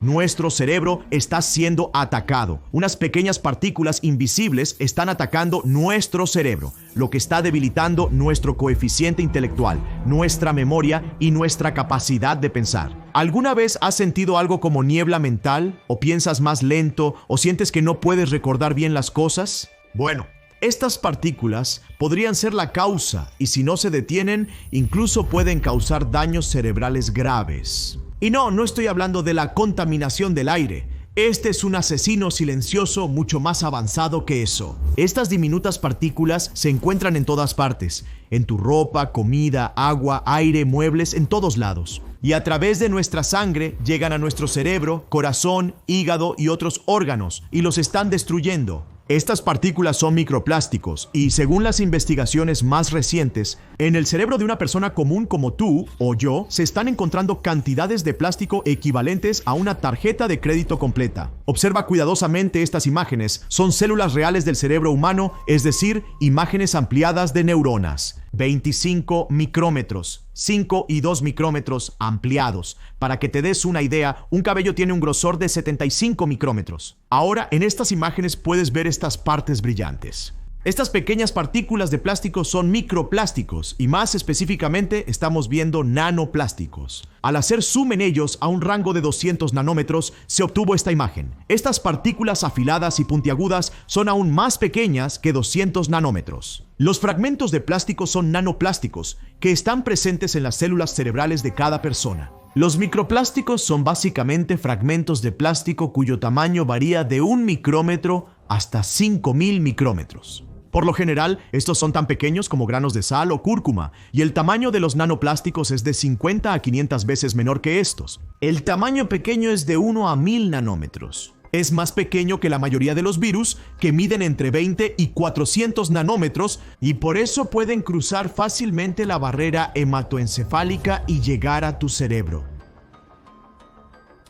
Nuestro cerebro está siendo atacado. Unas pequeñas partículas invisibles están atacando nuestro cerebro, lo que está debilitando nuestro coeficiente intelectual, nuestra memoria y nuestra capacidad de pensar. ¿Alguna vez has sentido algo como niebla mental? ¿O piensas más lento? ¿O sientes que no puedes recordar bien las cosas? Bueno, estas partículas podrían ser la causa y si no se detienen, incluso pueden causar daños cerebrales graves. Y no estoy hablando de la contaminación del aire. Este es un asesino silencioso mucho más avanzado que eso. Estas diminutas partículas se encuentran en todas partes, en tu ropa, comida, agua, aire, muebles, en todos lados. Y a través de nuestra sangre llegan a nuestro cerebro, corazón, hígado y otros órganos, y los están destruyendo. Estas partículas son microplásticos y, según las investigaciones más recientes, en el cerebro de una persona común como tú o yo, se están encontrando cantidades de plástico equivalentes a una tarjeta de crédito completa. Observa cuidadosamente estas imágenes. Son células reales del cerebro humano, es decir, imágenes ampliadas de neuronas. 25 micrómetros, 5 y 2 micrómetros ampliados. Para que te des una idea, un cabello tiene un grosor de 75 micrómetros. Ahora, en estas imágenes puedes ver estas partes brillantes. Estas pequeñas partículas de plástico son microplásticos y más específicamente estamos viendo nanoplásticos. Al hacer zoom en ellos a un rango de 200 nanómetros se obtuvo esta imagen. Estas partículas afiladas y puntiagudas son aún más pequeñas que 200 nanómetros. Los fragmentos de plástico son nanoplásticos que están presentes en las células cerebrales de cada persona. Los microplásticos son básicamente fragmentos de plástico cuyo tamaño varía de 1 micrómetro hasta 5.000 micrómetros. Por lo general, estos son tan pequeños como granos de sal o cúrcuma, y el tamaño de los nanoplásticos es de 50 a 500 veces menor que estos. El tamaño pequeño es de 1 a 1000 nanómetros. Es más pequeño que la mayoría de los virus, que miden entre 20 y 400 nanómetros, y por eso pueden cruzar fácilmente la barrera hematoencefálica y llegar a tu cerebro.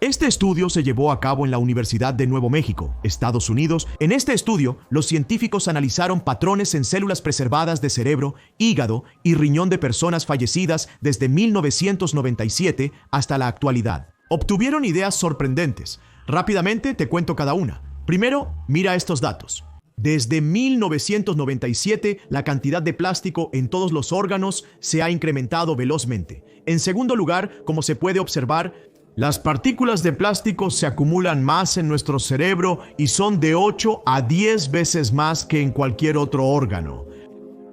Este estudio se llevó a cabo en la Universidad de Nuevo México, Estados Unidos. En este estudio, los científicos analizaron patrones en células preservadas de cerebro, hígado y riñón de personas fallecidas desde 1997 hasta la actualidad. Obtuvieron ideas sorprendentes. Rápidamente te cuento cada una. Primero, mira estos datos. Desde 1997, la cantidad de plástico en todos los órganos se ha incrementado velozmente. En segundo lugar, como se puede observar, las partículas de plástico se acumulan más en nuestro cerebro y son de 8 a 10 veces más que en cualquier otro órgano.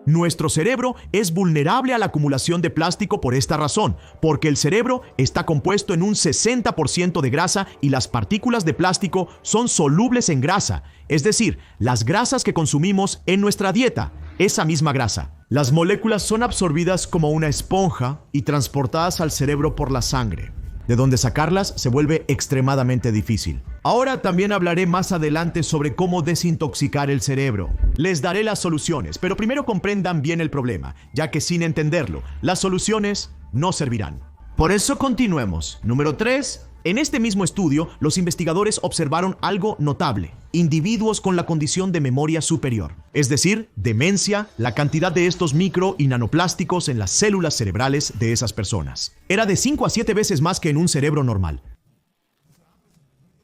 Nuestro cerebro es vulnerable a la acumulación de plástico por esta razón, porque el cerebro está compuesto en un 60% de grasa y las partículas de plástico son solubles en grasa, es decir, las grasas que consumimos en nuestra dieta, esa misma grasa. Las moléculas son absorbidas como una esponja y transportadas al cerebro por la sangre. De donde sacarlas se vuelve extremadamente difícil. Ahora también hablaré más adelante sobre cómo desintoxicar el cerebro. Les daré las soluciones, pero primero comprendan bien el problema, ya que sin entenderlo, las soluciones no servirán. Por eso continuemos. Número 3. En este mismo estudio, los investigadores observaron algo notable. Individuos con la condición de memoria superior, es decir, demencia, la cantidad de estos micro y nanoplásticos en las células cerebrales de esas personas era de 5 a 7 veces más que en un cerebro normal.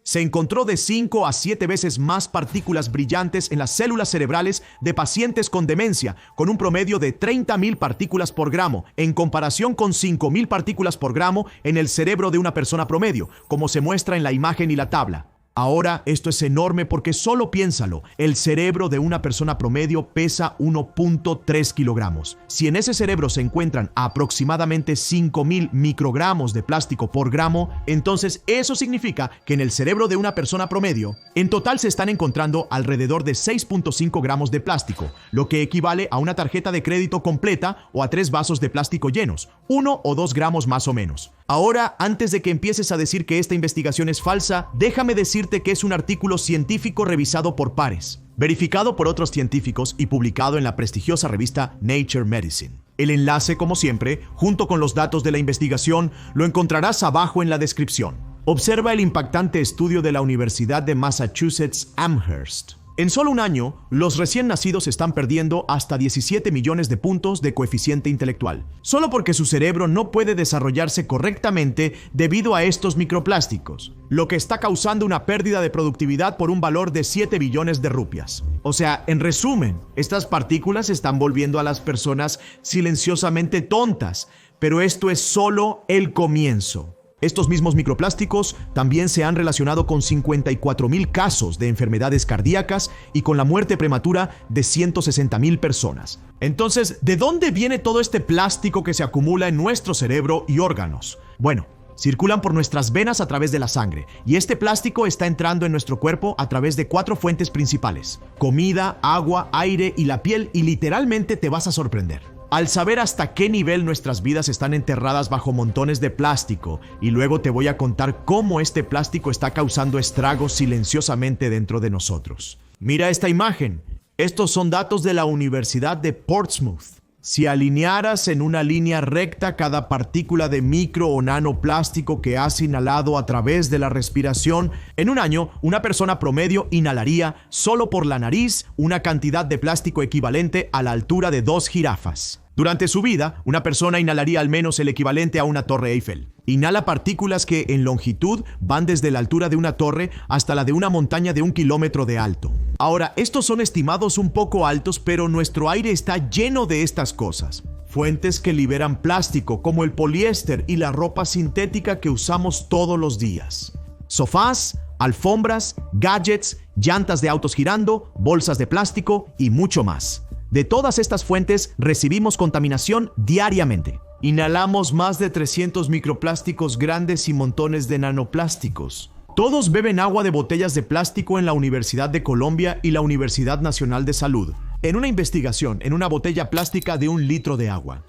Se encontró de 5 a 7 veces más partículas brillantes en las células cerebrales de pacientes con demencia, con un promedio de 30.000 partículas por gramo, en comparación con 5.000 partículas por gramo en el cerebro de una persona promedio, como se muestra en la imagen y la tabla. Ahora, esto es enorme porque solo piénsalo, el cerebro de una persona promedio pesa 1.3 kilogramos. Si en ese cerebro se encuentran aproximadamente 5.000 microgramos de plástico por gramo, entonces eso significa que en el cerebro de una persona promedio, en total se están encontrando alrededor de 6.5 gramos de plástico, lo que equivale a una tarjeta de crédito completa o a 3 vasos de plástico llenos, 1 o 2 gramos más o menos. Ahora, antes de que empieces a decir que esta investigación es falsa, déjame decirte que es un artículo científico revisado por pares, verificado por otros científicos y publicado en la prestigiosa revista Nature Medicine. El enlace, como siempre, junto con los datos de la investigación, lo encontrarás abajo en la descripción. Observa el impactante estudio de la Universidad de Massachusetts Amherst. En solo un año, los recién nacidos están perdiendo hasta 17 millones de puntos de coeficiente intelectual, solo porque su cerebro no puede desarrollarse correctamente debido a estos microplásticos, lo que está causando una pérdida de productividad por un valor de 7 billones de rupias. O sea, en resumen, estas partículas están volviendo a las personas silenciosamente tontas, pero esto es solo el comienzo. Estos mismos microplásticos también se han relacionado con 54,000 casos de enfermedades cardíacas y con la muerte prematura de 160,000 personas. Entonces, ¿de dónde viene todo este plástico que se acumula en nuestro cerebro y órganos? Bueno, circulan por nuestras venas a través de la sangre, y este plástico está entrando en nuestro cuerpo a través de 4 fuentes principales: comida, agua, aire y la piel, y literalmente te vas a sorprender al saber hasta qué nivel nuestras vidas están enterradas bajo montones de plástico, y luego te voy a contar cómo este plástico está causando estragos silenciosamente dentro de nosotros. Mira esta imagen. Estos son datos de la Universidad de Portsmouth. Si alinearas en una línea recta cada partícula de micro o nanoplástico que has inhalado a través de la respiración, en un año una persona promedio inhalaría solo por la nariz una cantidad de plástico equivalente a la altura de 2 jirafas. Durante su vida, una persona inhalaría al menos el equivalente a una torre Eiffel. Inhala partículas que en longitud van desde la altura de una torre hasta la de una montaña de 1 kilómetro de alto. Ahora, estos son estimados un poco altos, pero nuestro aire está lleno de estas cosas. Fuentes que liberan plástico, como el poliéster y la ropa sintética que usamos todos los días. Sofás, alfombras, gadgets, llantas de autos girando, bolsas de plástico y mucho más. De todas estas fuentes recibimos contaminación diariamente. Inhalamos más de 300 microplásticos grandes y montones de nanoplásticos. Todos beben agua de botellas de plástico en la Universidad de Colombia y la Universidad Nacional de Salud, en una investigación en una botella plástica de 1 litro de agua.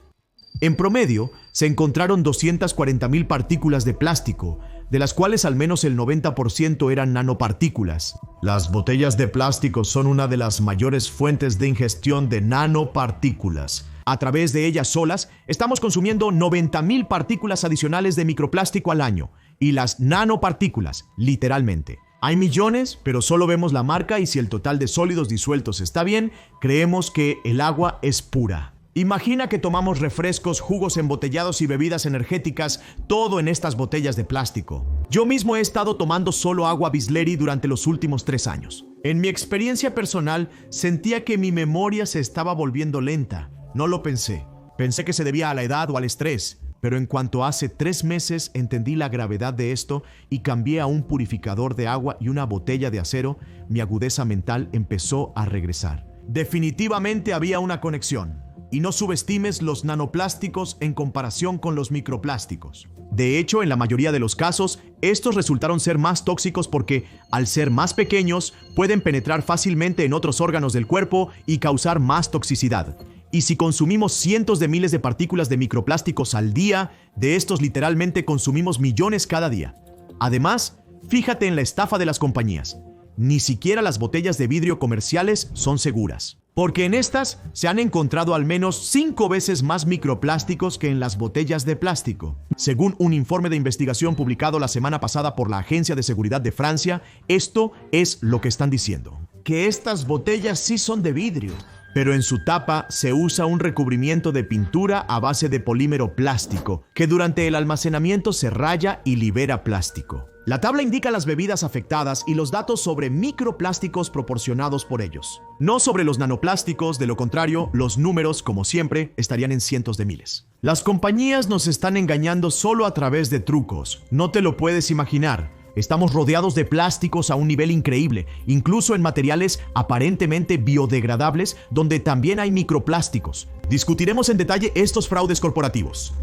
En promedio, se encontraron 240,000 partículas de plástico, de las cuales al menos el 90% eran nanopartículas. Las botellas de plástico son una de las mayores fuentes de ingestión de nanopartículas. A través de ellas solas, estamos consumiendo 90,000 partículas adicionales de microplástico al año, y las nanopartículas, literalmente. Hay millones, pero solo vemos la marca, y si el total de sólidos disueltos está bien, creemos que el agua es pura. Imagina que tomamos refrescos, jugos embotellados y bebidas energéticas, todo en estas botellas de plástico. Yo mismo he estado tomando solo agua Bisleri durante los últimos 3 años. En mi experiencia personal, sentía que mi memoria se estaba volviendo lenta. No lo pensé. Pensé que se debía a la edad o al estrés. Pero en cuanto hace 3 meses entendí la gravedad de esto y cambié a un purificador de agua y una botella de acero, mi agudeza mental empezó a regresar. Definitivamente había una conexión. Y no subestimes los nanoplásticos en comparación con los microplásticos. De hecho, en la mayoría de los casos, estos resultaron ser más tóxicos porque, al ser más pequeños, pueden penetrar fácilmente en otros órganos del cuerpo y causar más toxicidad. Y si consumimos cientos de miles de partículas de microplásticos al día, de estos literalmente consumimos millones cada día. Además, fíjate en la estafa de las compañías. Ni siquiera las botellas de vidrio comerciales son seguras, porque en estas se han encontrado al menos 5 veces más microplásticos que en las botellas de plástico. Según un informe de investigación publicado la semana pasada por la Agencia de Seguridad de Francia, esto es lo que están diciendo: que estas botellas sí son de vidrio, pero en su tapa se usa un recubrimiento de pintura a base de polímero plástico, que durante el almacenamiento se raya y libera plástico. La tabla indica las bebidas afectadas y los datos sobre microplásticos proporcionados por ellos, no sobre los nanoplásticos. De lo contrario, los números, como siempre, estarían en cientos de miles. Las compañías nos están engañando solo a través de trucos. No te lo puedes imaginar. Estamos rodeados de plásticos a un nivel increíble, incluso en materiales aparentemente biodegradables, donde también hay microplásticos. Discutiremos en detalle estos fraudes corporativos.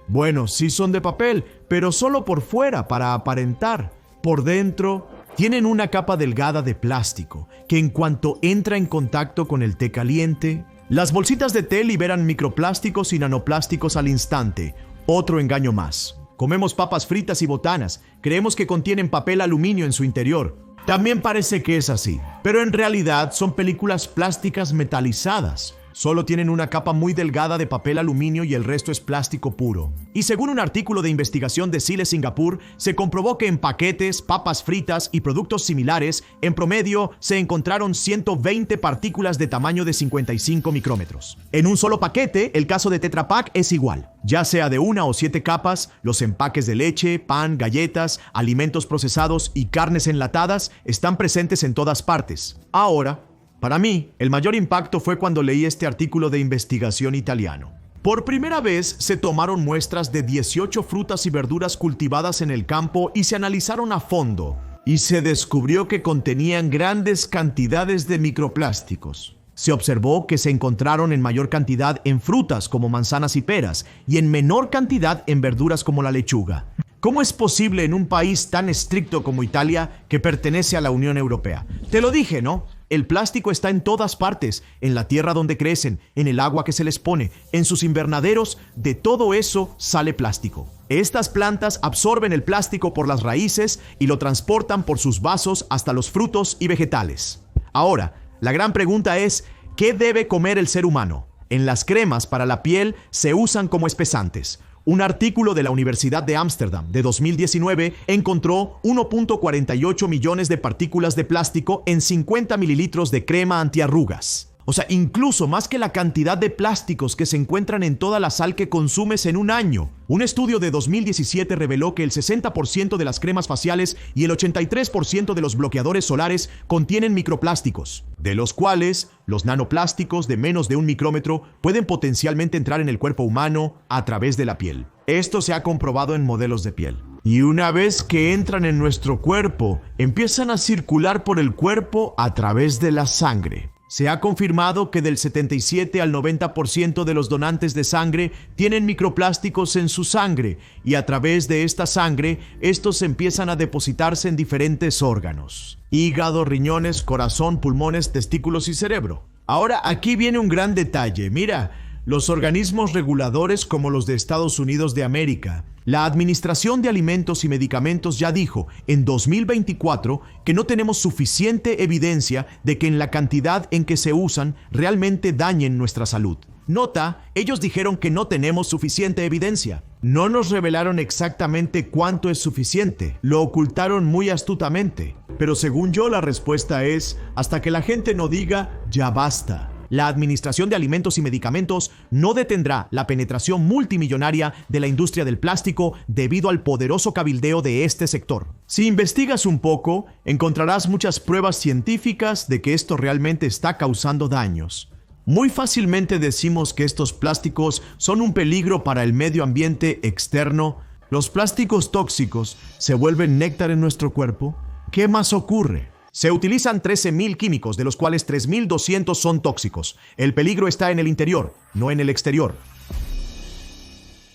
Bueno, sí son de papel, pero solo por fuera, para aparentar. Por dentro, tienen una capa delgada de plástico, que en cuanto entra en contacto con el té caliente, las bolsitas de té liberan microplásticos y nanoplásticos al instante. Otro engaño más. Comemos papas fritas y botanas, creemos que contienen papel aluminio en su interior. También parece que es así, pero en realidad son películas plásticas metalizadas. Solo tienen una capa muy delgada de papel aluminio y el resto es plástico puro. Y según un artículo de investigación de Sile Singapur, se comprobó que en paquetes, papas fritas y productos similares, en promedio se encontraron 120 partículas de tamaño de 55 micrómetros. En un solo paquete, el caso de Tetra Pak es igual. Ya sea de 1 o 7 capas, los empaques de leche, pan, galletas, alimentos procesados y carnes enlatadas están presentes en todas partes. Ahora, para mí, el mayor impacto fue cuando leí este artículo de investigación italiano. Por primera vez se tomaron muestras de 18 frutas y verduras cultivadas en el campo y se analizaron a fondo. Y se descubrió que contenían grandes cantidades de microplásticos. Se observó que se encontraron en mayor cantidad en frutas como manzanas y peras y en menor cantidad en verduras como la lechuga. ¿Cómo es posible en un país tan estricto como Italia que pertenece a la Unión Europea? Te lo dije, ¿no? El plástico está en todas partes, en la tierra donde crecen, en el agua que se les pone, en sus invernaderos, de todo eso sale plástico. Estas plantas absorben el plástico por las raíces y lo transportan por sus vasos hasta los frutos y vegetales. Ahora, la gran pregunta es, ¿qué debe comer el ser humano? En las cremas para la piel se usan como espesantes. Un artículo de la Universidad de Ámsterdam de 2019 encontró 1.48 millones de partículas de plástico en 50 mililitros de crema antiarrugas. O sea, incluso más que la cantidad de plásticos que se encuentran en toda la sal que consumes en un año. Un estudio de 2017 reveló que el 60% de las cremas faciales y el 83% de los bloqueadores solares contienen microplásticos, de los cuales los nanoplásticos de menos de 1 micrómetro pueden potencialmente entrar en el cuerpo humano a través de la piel. Esto se ha comprobado en modelos de piel. Y una vez que entran en nuestro cuerpo, empiezan a circular por el cuerpo a través de la sangre. Se ha confirmado que del 77 al 90% de los donantes de sangre tienen microplásticos en su sangre y a través de esta sangre, estos empiezan a depositarse en diferentes órganos: hígado, riñones, corazón, pulmones, testículos y cerebro. Ahora, aquí viene un gran detalle. Mira, los organismos reguladores como los de Estados Unidos de América, la Administración de Alimentos y Medicamentos ya dijo en 2024 que no tenemos suficiente evidencia de que en la cantidad en que se usan realmente dañen nuestra salud. Nota, ellos dijeron que no tenemos suficiente evidencia. No nos revelaron exactamente cuánto es suficiente, lo ocultaron muy astutamente. Pero según yo, la respuesta es, hasta que la gente no diga, ya basta. La Administración de Alimentos y Medicamentos no detendrá la penetración multimillonaria de la industria del plástico debido al poderoso cabildeo de este sector. Si investigas un poco, encontrarás muchas pruebas científicas de que esto realmente está causando daños. Muy fácilmente decimos que estos plásticos son un peligro para el medio ambiente externo. Los plásticos tóxicos se vuelven néctar en nuestro cuerpo. ¿Qué más ocurre? Se utilizan 13.000 químicos, de los cuales 3.200 son tóxicos. El peligro está en el interior, no en el exterior.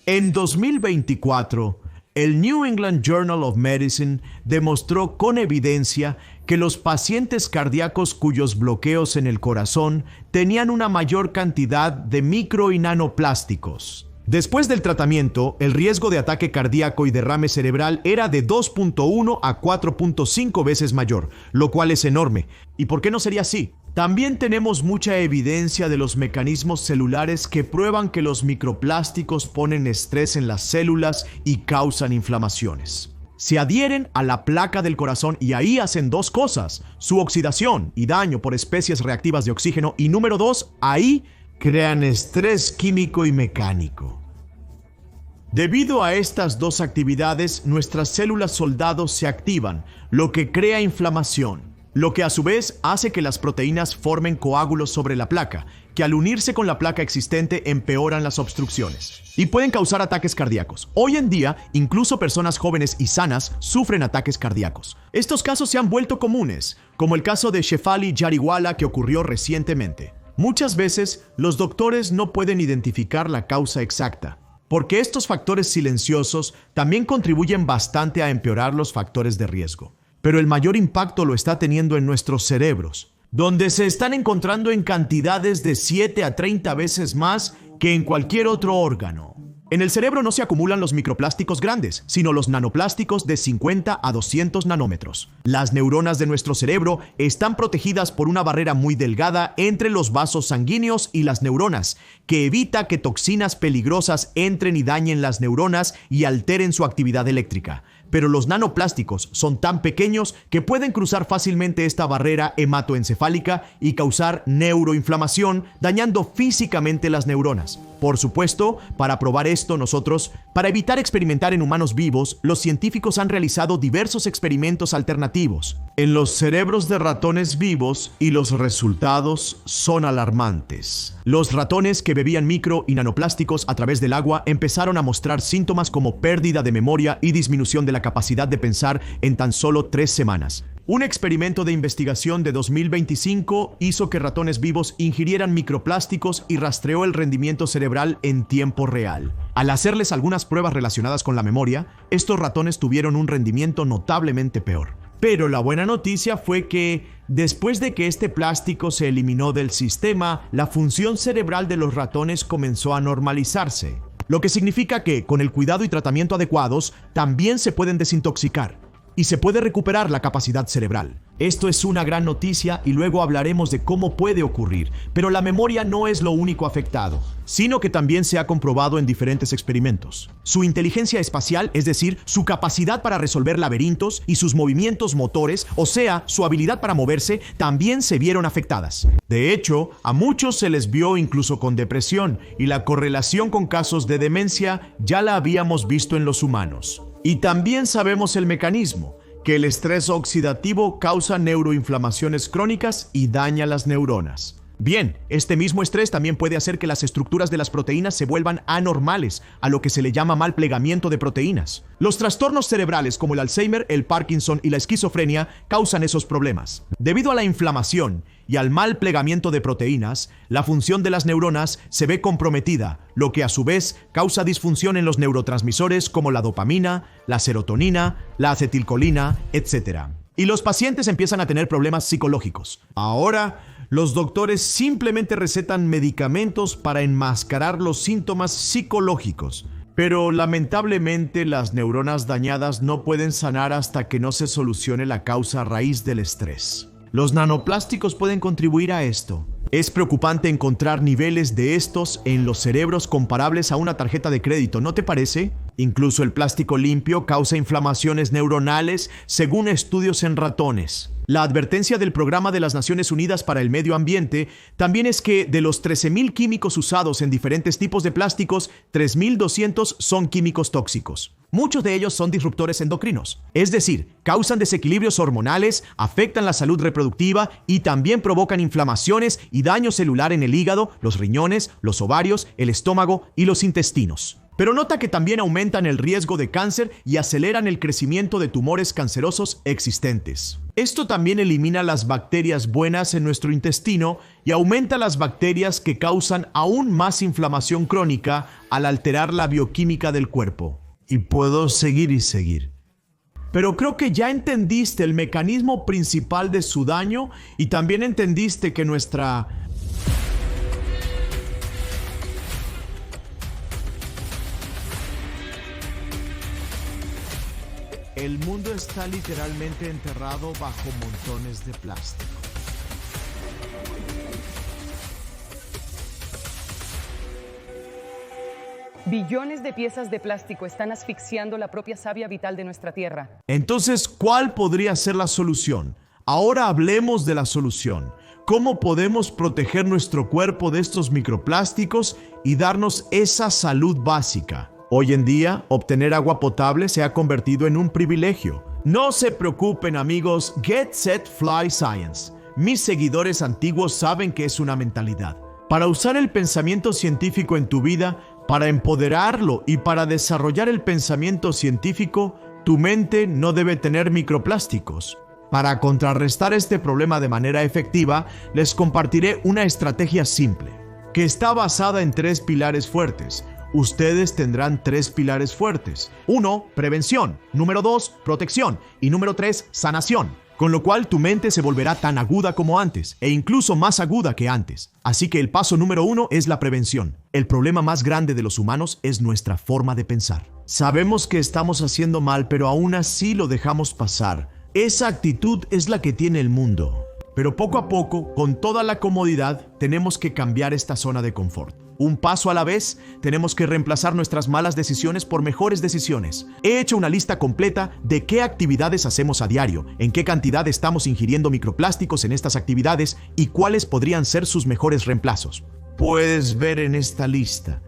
En 2024, el New England Journal of Medicine demostró con evidencia que los pacientes cardíacos cuyos bloqueos en el corazón tenían una mayor cantidad de micro y nanoplásticos. Después del tratamiento, el riesgo de ataque cardíaco y derrame cerebral era de 2.1 a 4.5 veces mayor, lo cual es enorme. ¿Y por qué no sería así? También tenemos mucha evidencia de los mecanismos celulares que prueban que los microplásticos ponen estrés en las células y causan inflamaciones. Se adhieren a la placa del corazón y ahí hacen dos cosas: su oxidación y daño por especies reactivas de oxígeno, y número 2, ahí crean estrés químico y mecánico. Debido a estas dos actividades, nuestras células soldado se activan, lo que crea inflamación, lo que a su vez hace que las proteínas formen coágulos sobre la placa, que al unirse con la placa existente empeoran las obstrucciones y pueden causar ataques cardíacos. Hoy en día, incluso personas jóvenes y sanas sufren ataques cardíacos. Estos casos se han vuelto comunes, como el caso de Shefali Jariwala que ocurrió recientemente. Muchas veces, los doctores no pueden identificar la causa exacta, porque estos factores silenciosos también contribuyen bastante a empeorar los factores de riesgo. Pero el mayor impacto lo está teniendo en nuestros cerebros, donde se están encontrando en cantidades de 7 a 30 veces más que en cualquier otro órgano. En el cerebro no se acumulan los microplásticos grandes, sino los nanoplásticos de 50 a 200 nanómetros. Las neuronas de nuestro cerebro están protegidas por una barrera muy delgada entre los vasos sanguíneos y las neuronas, que evita que toxinas peligrosas entren y dañen las neuronas y alteren su actividad eléctrica. Pero los nanoplásticos son tan pequeños que pueden cruzar fácilmente esta barrera hematoencefálica y causar neuroinflamación, dañando físicamente las neuronas. Por supuesto, para probar esto para evitar experimentar en humanos vivos, los científicos han realizado diversos experimentos alternativos en los cerebros de ratones vivos y los resultados son alarmantes. Los ratones que bebían micro y nanoplásticos a través del agua empezaron a mostrar síntomas como pérdida de memoria y disminución de la capacidad de pensar en tan solo 3 semanas. Un experimento de investigación de 2025 hizo que ratones vivos ingirieran microplásticos y rastreó el rendimiento cerebral en tiempo real. Al hacerles algunas pruebas relacionadas con la memoria, estos ratones tuvieron un rendimiento notablemente peor. Pero la buena noticia fue que, después de que este plástico se eliminó del sistema, la función cerebral de los ratones comenzó a normalizarse. Lo que significa que, con el cuidado y tratamiento adecuados, también se pueden desintoxicar y se puede recuperar la capacidad cerebral. Esto es una gran noticia y luego hablaremos de cómo puede ocurrir, pero la memoria no es lo único afectado, sino que también se ha comprobado en diferentes experimentos. Su inteligencia espacial, es decir, su capacidad para resolver laberintos y sus movimientos motores, o sea, su habilidad para moverse, también se vieron afectadas. De hecho, a muchos se les vio incluso con depresión y la correlación con casos de demencia ya la habíamos visto en los humanos. Y también sabemos el mecanismo, que el estrés oxidativo causa neuroinflamaciones crónicas y daña las neuronas. Bien, este mismo estrés también puede hacer que las estructuras de las proteínas se vuelvan anormales, a lo que se le llama mal plegamiento de proteínas. Los trastornos cerebrales como el Alzheimer, el Parkinson y la esquizofrenia causan esos problemas. Debido a la inflamación y al mal plegamiento de proteínas, la función de las neuronas se ve comprometida, lo que a su vez causa disfunción en los neurotransmisores como la dopamina, la serotonina, la acetilcolina, etc. Y los pacientes empiezan a tener problemas psicológicos. Ahora, los doctores simplemente recetan medicamentos para enmascarar los síntomas psicológicos. Pero lamentablemente las neuronas dañadas no pueden sanar hasta que no se solucione la causa raíz del estrés. Los nanoplásticos pueden contribuir a esto. Es preocupante encontrar niveles de estos en los cerebros comparables a una tarjeta de crédito, ¿no te parece? Incluso el plástico limpio causa inflamaciones neuronales según estudios en ratones. La advertencia del Programa de las Naciones Unidas para el Medio Ambiente también es que de los 13,000 químicos usados en diferentes tipos de plásticos, 3,200 son químicos tóxicos. Muchos de ellos son disruptores endocrinos, es decir, causan desequilibrios hormonales, afectan la salud reproductiva y también provocan inflamaciones y daño celular en el hígado, los riñones, los ovarios, el estómago y los intestinos. Pero nota que también aumentan el riesgo de cáncer y aceleran el crecimiento de tumores cancerosos existentes. Esto también elimina las bacterias buenas en nuestro intestino y aumenta las bacterias que causan aún más inflamación crónica al alterar la bioquímica del cuerpo. Y puedo seguir y seguir. Pero creo que ya entendiste el mecanismo principal de su daño y también entendiste que el mundo está literalmente enterrado bajo montones de plástico. Billones de piezas de plástico están asfixiando la propia savia vital de nuestra Tierra. Entonces, ¿cuál podría ser la solución? Ahora hablemos de la solución. ¿Cómo podemos proteger nuestro cuerpo de estos microplásticos y darnos esa salud básica? Hoy en día, obtener agua potable se ha convertido en un privilegio. No se preocupen, amigos, Get Set Fly Science. Mis seguidores antiguos saben que es una mentalidad. Para usar el pensamiento científico en tu vida, para empoderarlo y para desarrollar el pensamiento científico, tu mente no debe tener microplásticos. Para contrarrestar este problema de manera efectiva, les compartiré una estrategia simple, que está basada en 3 pilares fuertes. Ustedes tendrán 3 pilares fuertes. 1, prevención. Número 2, protección. Y número 3, sanación. con lo cual tu mente se volverá tan aguda como antes, e incluso más aguda que antes. Así que el paso número 1 es la prevención. El problema más grande de los humanos es nuestra forma de pensar. Sabemos que estamos haciendo mal, pero aún así lo dejamos pasar. Esa actitud es la que tiene el mundo. Pero poco a poco, con toda la comodidad, tenemos que cambiar esta zona de confort. Un paso a la vez, tenemos que reemplazar nuestras malas decisiones por mejores decisiones. He hecho una lista completa de qué actividades hacemos a diario, en qué cantidad estamos ingiriendo microplásticos en estas actividades y cuáles podrían ser sus mejores reemplazos. Puedes ver en esta lista.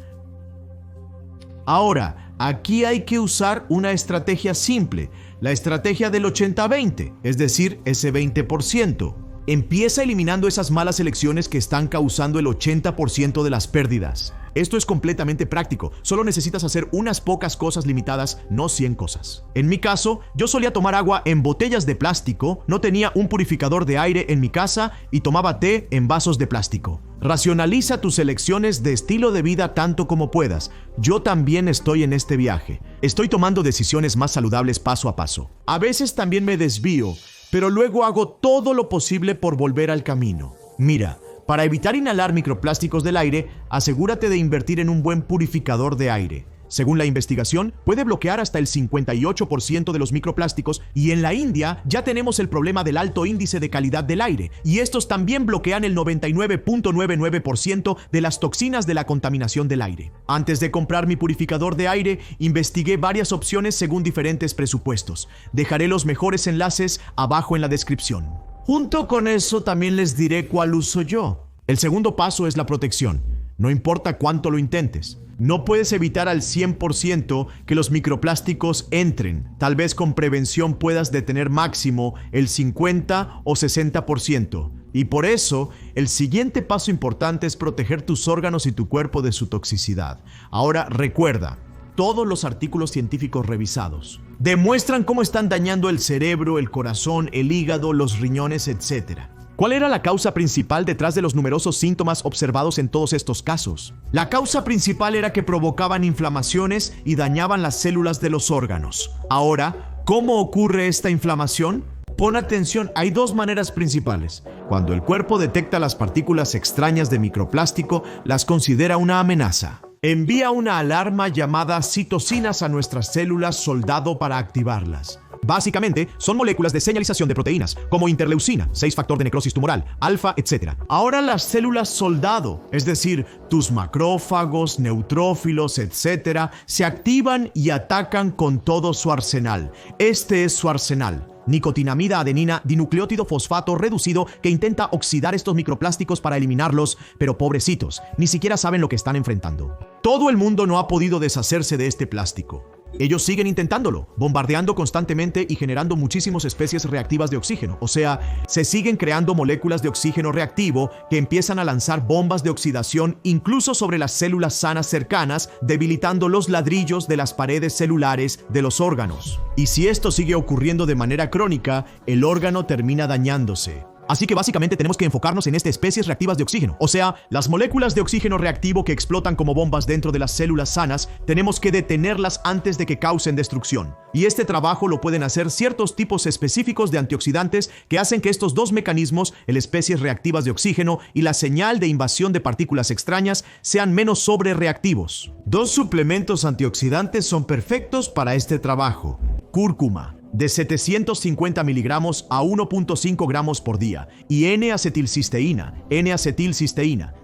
Ahora, aquí hay que usar una estrategia simple, la estrategia del 80-20, es decir, ese 20%. Empieza eliminando esas malas elecciones que están causando el 80% de las pérdidas. Esto es completamente práctico, solo necesitas hacer unas pocas cosas limitadas, no 100 cosas. En mi caso, yo solía tomar agua en botellas de plástico, no tenía un purificador de aire en mi casa y tomaba té en vasos de plástico. Racionaliza tus elecciones de estilo de vida tanto como puedas. Yo también estoy en este viaje. Estoy tomando decisiones más saludables paso a paso. A veces también me desvío, pero luego hago todo lo posible por volver al camino. Mira, para evitar inhalar microplásticos del aire, asegúrate de invertir en un buen purificador de aire. Según la investigación, puede bloquear hasta el 58% de los microplásticos y en la India ya tenemos el problema del alto índice de calidad del aire y estos también bloquean el 99.99% de las toxinas de la contaminación del aire. Antes de comprar mi purificador de aire, investigué varias opciones según diferentes presupuestos. Dejaré los mejores enlaces abajo en la descripción. Junto con eso también les diré cuál uso yo. El segundo paso es la protección. No importa cuánto lo intentes. No puedes evitar al 100% que los microplásticos entren. Tal vez con prevención puedas detener máximo el 50 o 60%. Y por eso, el siguiente paso importante es proteger tus órganos y tu cuerpo de su toxicidad. Ahora recuerda, todos los artículos científicos revisados demuestran cómo están dañando el cerebro, el corazón, el hígado, los riñones, etc. ¿Cuál era la causa principal detrás de los numerosos síntomas observados en todos estos casos? La causa principal era que provocaban inflamaciones y dañaban las células de los órganos. Ahora, ¿cómo ocurre esta inflamación? Pon atención, hay dos maneras principales. Cuando el cuerpo detecta las partículas extrañas de microplástico, las considera una amenaza. Envía una alarma llamada citocinas a nuestras células soldado para activarlas. Básicamente, son moléculas de señalización de proteínas, como interleucina, 6 factor de necrosis tumoral, alfa, etc. Ahora las células soldado, es decir, tus macrófagos, neutrófilos, etc., se activan y atacan con todo su arsenal. Este es su arsenal. Nicotinamida adenina dinucleótido fosfato reducido que intenta oxidar estos microplásticos para eliminarlos, pero pobrecitos, ni siquiera saben lo que están enfrentando. Todo el mundo no ha podido deshacerse de este plástico. Ellos siguen intentándolo, bombardeando constantemente y generando muchísimas especies reactivas de oxígeno. O sea, se siguen creando moléculas de oxígeno reactivo que empiezan a lanzar bombas de oxidación incluso sobre las células sanas cercanas, debilitando los ladrillos de las paredes celulares de los órganos. Y si esto sigue ocurriendo de manera crónica, el órgano termina dañándose. Así que básicamente tenemos que enfocarnos en estas especies reactivas de oxígeno, o sea, las moléculas de oxígeno reactivo que explotan como bombas dentro de las células sanas, tenemos que detenerlas antes de que causen destrucción. Y este trabajo lo pueden hacer ciertos tipos específicos de antioxidantes que hacen que estos dos mecanismos, el especies reactivas de oxígeno y la señal de invasión de partículas extrañas, sean menos sobrereactivos. Dos suplementos antioxidantes son perfectos para este trabajo. Cúrcuma, de 750 miligramos a 1.5 gramos por día, y N-acetilcisteína,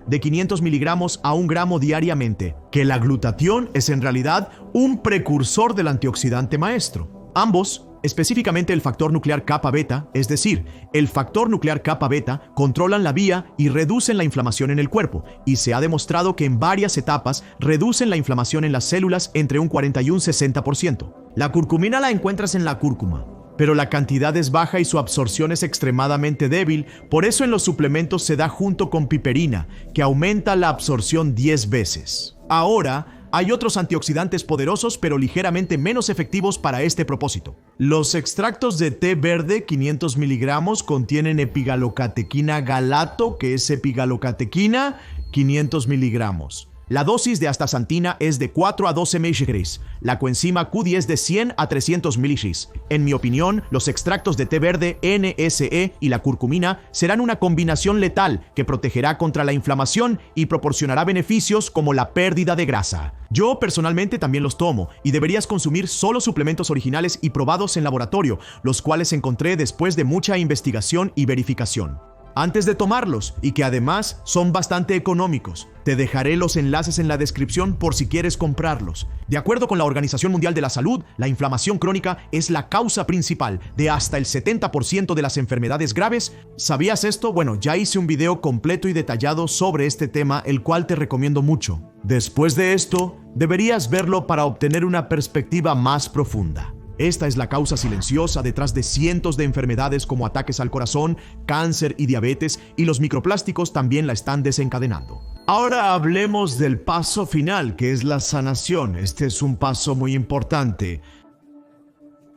de 500 miligramos a 1 gramo diariamente, que la glutatión es en realidad un precursor del antioxidante maestro. Ambos, específicamente el factor nuclear kappa beta, es decir, el factor nuclear kappa beta, controlan la vía y reducen la inflamación en el cuerpo, y se ha demostrado que en varias etapas reducen la inflamación en las células entre un 40 y un 60%. La curcumina la encuentras en la cúrcuma, pero la cantidad es baja y su absorción es extremadamente débil, por eso en los suplementos se da junto con piperina, que aumenta la absorción 10 veces. Ahora, hay otros antioxidantes poderosos pero ligeramente menos efectivos para este propósito. Los extractos de té verde 500 miligramos contienen epigalocatequina galato, que es epigalocatequina 500 miligramos. La dosis de astaxantina es de 4 a 12 mg, la coenzima Q10 de 100 a 300 mg. En mi opinión, los extractos de té verde, NSE y la curcumina serán una combinación letal que protegerá contra la inflamación y proporcionará beneficios como la pérdida de grasa. Yo personalmente también los tomo y deberías consumir solo suplementos originales y probados en laboratorio, los cuales encontré después de mucha investigación y verificación antes de tomarlos, y que además son bastante económicos. Te dejaré los enlaces en la descripción por si quieres comprarlos. De acuerdo con la Organización Mundial de la Salud, la inflamación crónica es la causa principal de hasta el 70% de las enfermedades graves. ¿Sabías esto? Bueno, ya hice un video completo y detallado sobre este tema, el cual te recomiendo mucho. Después de esto, deberías verlo para obtener una perspectiva más profunda. Esta es la causa silenciosa detrás de cientos de enfermedades como ataques al corazón, cáncer y diabetes, y los microplásticos también la están desencadenando. Ahora hablemos del paso final, que es la sanación. Este es un paso muy importante,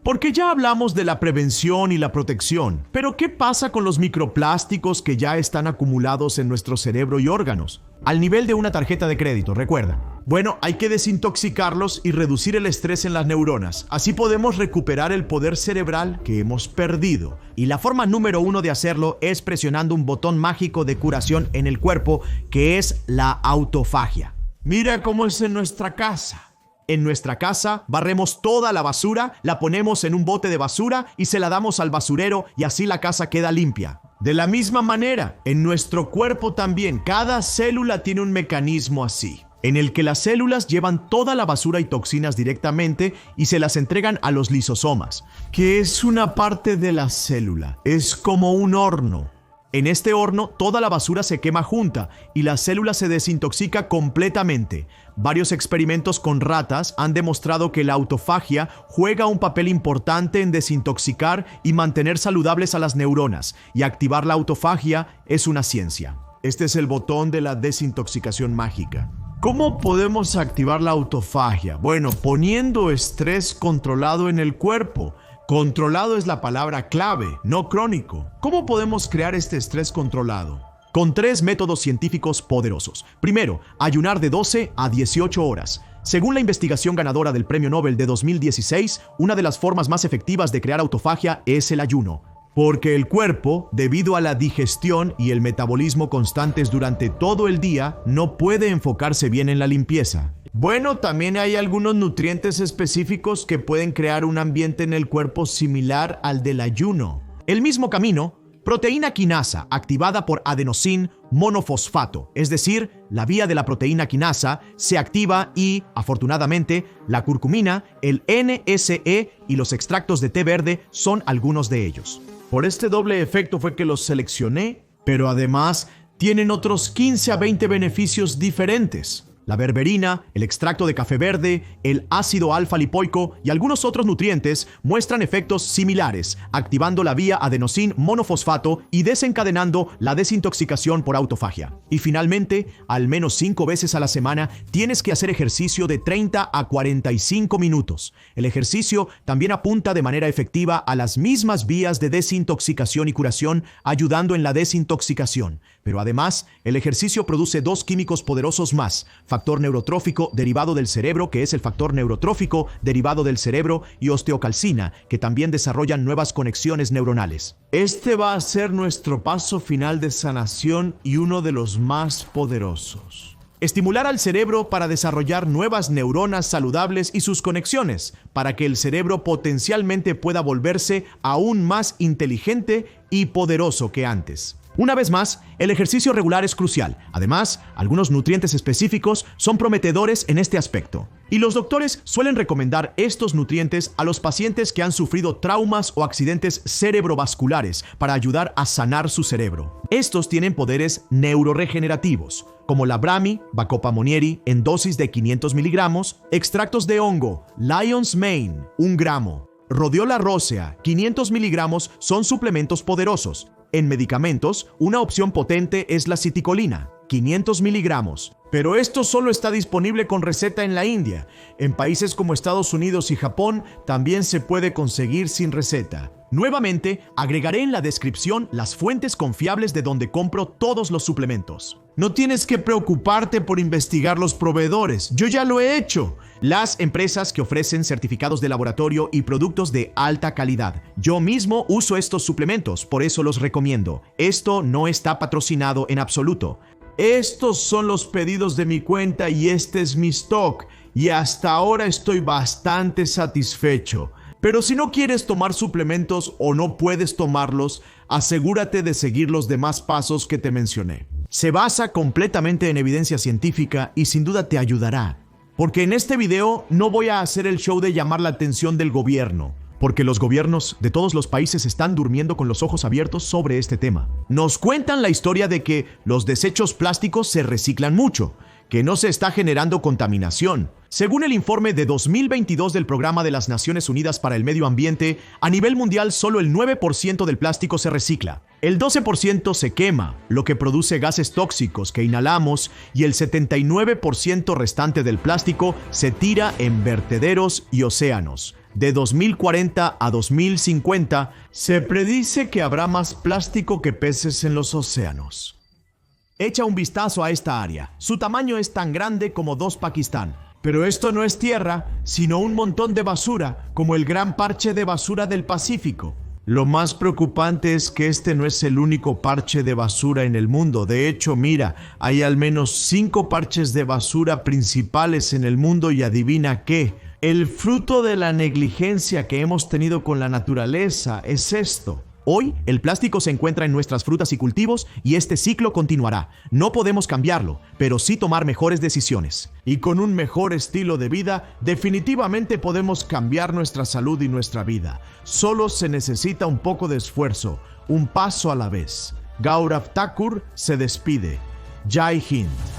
porque ya hablamos de la prevención y la protección. Pero ¿qué pasa con los microplásticos que ya están acumulados en nuestro cerebro y órganos? Al nivel de una tarjeta de crédito, recuerda. Bueno, hay que desintoxicarlos y reducir el estrés en las neuronas. Así podemos recuperar el poder cerebral que hemos perdido. Y la forma número 1 de hacerlo es presionando un botón mágico de curación en el cuerpo, que es la autofagia. Mira cómo es en nuestra casa. En nuestra casa barremos toda la basura, la ponemos en un bote de basura y se la damos al basurero, y así la casa queda limpia. De la misma manera, en nuestro cuerpo también, cada célula tiene un mecanismo así, en el que las células llevan toda la basura y toxinas directamente y se las entregan a los lisosomas, que es una parte de la célula. Es como un horno. En este horno, toda la basura se quema junta y la célula se desintoxica completamente. Varios experimentos con ratas han demostrado que la autofagia juega un papel importante en desintoxicar y mantener saludables a las neuronas, y activar la autofagia es una ciencia. Este es el botón de la desintoxicación mágica. ¿Cómo podemos activar la autofagia? Bueno, poniendo estrés controlado en el cuerpo. Controlado es la palabra clave, no crónico. ¿Cómo podemos crear este estrés controlado? Con 3 métodos científicos poderosos. Primero, ayunar de 12 a 18 horas. Según la investigación ganadora del Premio Nobel de 2016, una de las formas más efectivas de crear autofagia es el ayuno. Porque el cuerpo, debido a la digestión y el metabolismo constantes durante todo el día, no puede enfocarse bien en la limpieza. Bueno, también hay algunos nutrientes específicos que pueden crear un ambiente en el cuerpo similar al del ayuno. El mismo camino, proteína quinasa activada por adenosín monofosfato, es decir, la vía de la proteína quinasa se activa y, afortunadamente, la curcumina, el NSE y los extractos de té verde son algunos de ellos. Por este doble efecto fue que los seleccioné, pero además tienen otros 15 a 20 beneficios diferentes. La berberina, el extracto de café verde, el ácido alfa-lipoico y algunos otros nutrientes muestran efectos similares, activando la vía adenosín monofosfato y desencadenando la desintoxicación por autofagia. Y finalmente, al menos 5 veces a la semana tienes que hacer ejercicio de 30 a 45 minutos. El ejercicio también apunta de manera efectiva a las mismas vías de desintoxicación y curación, ayudando en la desintoxicación. Pero además, el ejercicio produce 2 químicos poderosos más: factor neurotrófico derivado del cerebro, que es el factor neurotrófico derivado del cerebro, y osteocalcina, que también desarrollan nuevas conexiones neuronales. Este va a ser nuestro paso final de sanación y uno de los más poderosos. Estimular al cerebro para desarrollar nuevas neuronas saludables y sus conexiones, para que el cerebro potencialmente pueda volverse aún más inteligente y poderoso que antes. Una vez más, el ejercicio regular es crucial. Además, algunos nutrientes específicos son prometedores en este aspecto. Y los doctores suelen recomendar estos nutrientes a los pacientes que han sufrido traumas o accidentes cerebrovasculares para ayudar a sanar su cerebro. Estos tienen poderes neuroregenerativos, como la Brahmi, Bacopa Monnieri, en dosis de 500 miligramos, extractos de hongo, Lion's Mane, 1 gramo, Rhodiola rosea, 500 miligramos, son suplementos poderosos. En medicamentos, una opción potente es la citicolina, 500 miligramos. Pero esto solo está disponible con receta en la India. En países como Estados Unidos y Japón también se puede conseguir sin receta. Nuevamente, agregaré en la descripción las fuentes confiables de donde compro todos los suplementos. No tienes que preocuparte por investigar los proveedores, yo ya lo he hecho. Las empresas que ofrecen certificados de laboratorio y productos de alta calidad. Yo mismo uso estos suplementos, por eso los recomiendo. Esto no está patrocinado en absoluto. Estos son los pedidos de mi cuenta y este es mi stock. Y hasta ahora estoy bastante satisfecho. Pero si no quieres tomar suplementos o no puedes tomarlos, asegúrate de seguir los demás pasos que te mencioné. Se basa completamente en evidencia científica y sin duda te ayudará. Porque en este video no voy a hacer el show de llamar la atención del gobierno. Porque los gobiernos de todos los países están durmiendo con los ojos abiertos sobre este tema. Nos cuentan la historia de que los desechos plásticos se reciclan mucho, que no se está generando contaminación. Según el informe de 2022 del Programa de las Naciones Unidas para el Medio Ambiente, a nivel mundial solo el 9% del plástico se recicla. El 12% se quema, lo que produce gases tóxicos que inhalamos, y el 79% restante del plástico se tira en vertederos y océanos. De 2040 a 2050, se predice que habrá más plástico que peces en los océanos. Echa un vistazo a esta área. Su tamaño es tan grande como 2 Pakistán. Pero esto no es tierra, sino un montón de basura, como el gran parche de basura del Pacífico. Lo más preocupante es que este no es el único parche de basura en el mundo. De hecho, mira, hay al menos 5 parches de basura principales en el mundo y adivina qué. El fruto de la negligencia que hemos tenido con la naturaleza es esto. Hoy, el plástico se encuentra en nuestras frutas y cultivos y este ciclo continuará. No podemos cambiarlo, pero sí tomar mejores decisiones. Y con un mejor estilo de vida, definitivamente podemos cambiar nuestra salud y nuestra vida. Solo se necesita un poco de esfuerzo, un paso a la vez. Gaurav Thakur se despide. Jai Hind.